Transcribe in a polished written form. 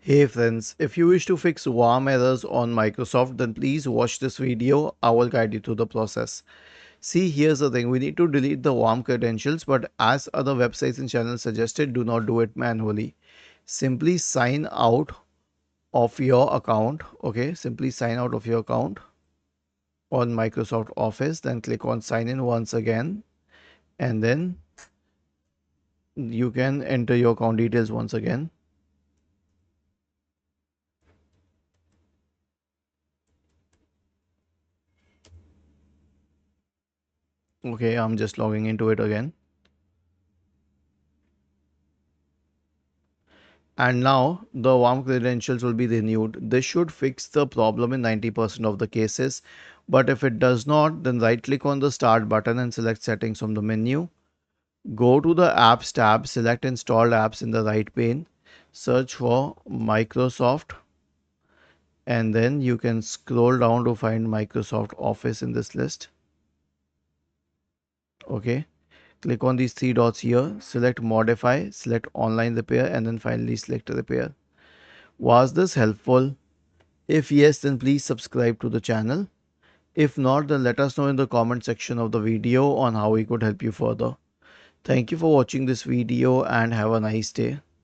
Hey friends, if you wish to fix warm errors on Microsoft, then please watch this video. I will guide you through the process. See, here's the thing. We need to delete the warm credentials, but as other websites and channels suggested, do not do it manually. Simply sign out of your account. Okay, simply sign out of your account on Microsoft Office. Then click on sign in once again, and then you can enter your account details once again. Okay, I'm just logging into it again. And now the warm credentials will be renewed. This should fix the problem in 90% of the cases. But if it does not, then right click on the start button and select settings from the menu. Go to the apps tab, select installed apps in the right pane, search for Microsoft, and then you can scroll down to find Microsoft Office in this list. Okay, click on these three dots here, select modify, select online repair, and then finally select repair. Was this helpful? If yes, then please subscribe to the channel. If not, then let us know in the comment section of the video on how we could help you further. Thank you for watching this video and have a nice day.